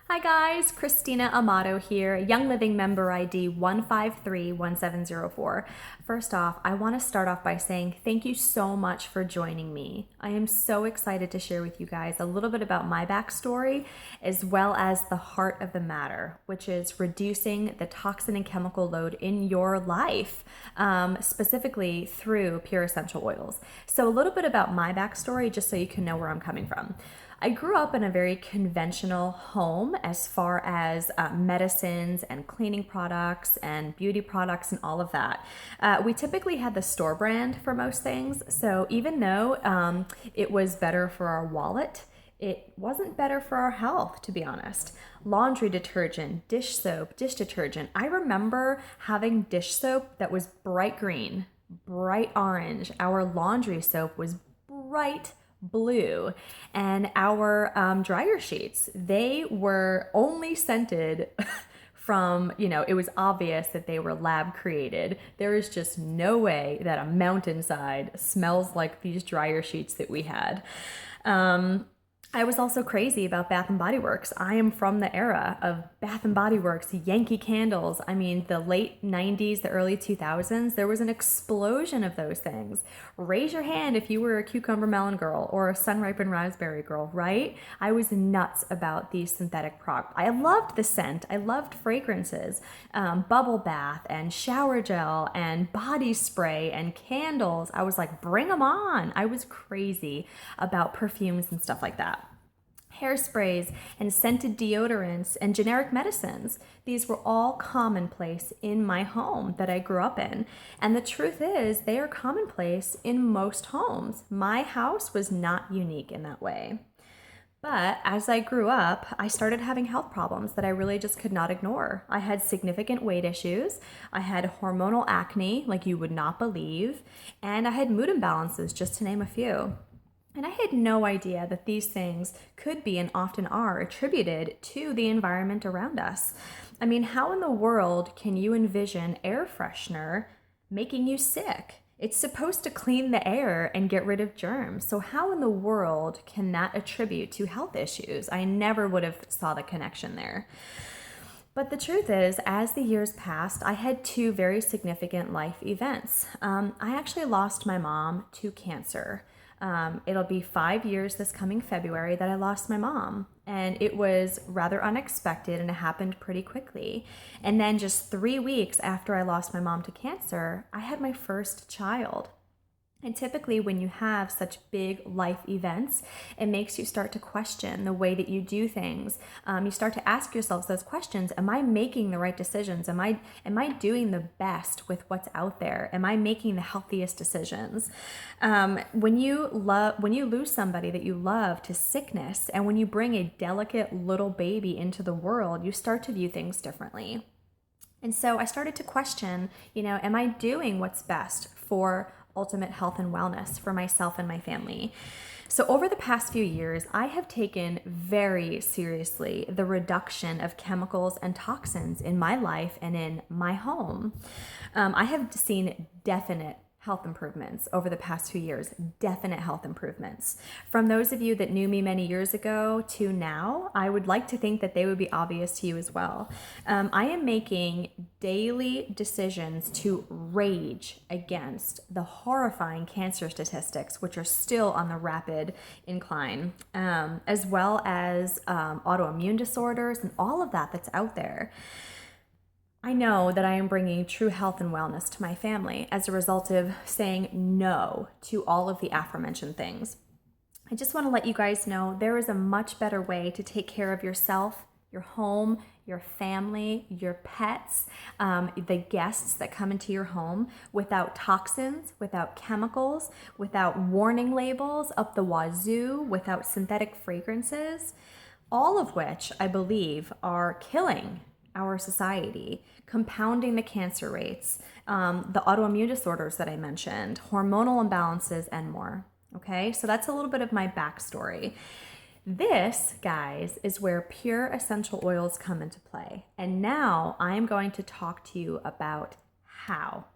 Hi guys, Christina Amato here, Young Living member ID 1531704. First off, I want to start off by saying thank you so much for joining me. I am so excited to share with you guys a little bit about my backstory as well as the heart of the matter, which is reducing the toxin and chemical load in your life, specifically through pure essential oils. So a little bit about my backstory just so you can know where I'm coming from. I grew up in a very conventional home as far as medicines and cleaning products and beauty products and all of that. We typically had the store brand for most things, so even though it was better for our wallet, it wasn't better for our health, to be honest. Laundry detergent, dish soap, dish detergent. I remember having dish soap that was bright green, bright orange. Our laundry soap was bright blue, and our dryer sheets, they were only scented from, it was obvious that they were lab created. There is just no way that a mountainside smells like these dryer sheets that we had. I was also crazy about Bath and Body Works. I am from the era of Bath and Body Works, Yankee candles. I mean, the late 90s, the early 2000s, there was an explosion of those things. Raise your hand if you were a cucumber melon girl or a sun-ripened raspberry girl, right? I was nuts about these synthetic products. I loved the scent. I loved fragrances, bubble bath and shower gel and body spray and candles. I was like, bring them on. I was crazy about perfumes and stuff like that. Hairsprays and scented deodorants and generic medicines. These were all commonplace in my home that I grew up in. And the truth is, they are commonplace in most homes. My house was not unique in that way. But as I grew up, I started having health problems that I really just could not ignore. I had significant weight issues. I had hormonal acne, like you would not believe. And I had mood imbalances, just to name a few. And I had no idea that these things could be and often are attributed to the environment around us. I mean, how in the world can you envision air freshener making you sick? It's supposed to clean the air and get rid of germs. So how in the world can that attribute to health issues? I never would have saw the connection there. But the truth is, as the years passed, I had two very significant life events. I actually lost my mom to cancer. It'll be 5 years this coming February that I lost my mom, and it was rather unexpected and it happened pretty quickly. And then just 3 weeks after I lost my mom to cancer, I had my first child. And typically when you have such big life events, it makes you start to question the way that you do things. You start to ask yourselves those questions. Am I making the right decisions? Am I doing the best with what's out there? Am I making the healthiest decisions? When you lose somebody that you love to sickness, and when you bring a delicate little baby into the world, you start to view things differently. And so I started to question, am I doing what's best for ultimate health and wellness for myself and my family? So over the past few years, I have taken very seriously the reduction of chemicals and toxins in my life and in my home. I have seen definite health improvements over the past few years, definite health improvements. From those of you that knew me many years ago to now, I would like to think that they would be obvious to you as well. I am making daily decisions to rage against the horrifying cancer statistics, which are still on the rapid incline, as well as autoimmune disorders and all of that that's out there. I know that I am bringing true health and wellness to my family as a result of saying no to all of the aforementioned things. I just want to let you guys know there is a much better way to take care of yourself, your home, your family, your pets, the guests that come into your home without toxins, without chemicals, without warning labels up the wazoo, without synthetic fragrances, all of which I believe are killing our society, compounding the cancer rates, the autoimmune disorders that I mentioned, hormonal imbalances, and more. Okay, so that's a little bit of my backstory. This, guys, is where pure essential oils come into play. And now I'm going to talk to you about how.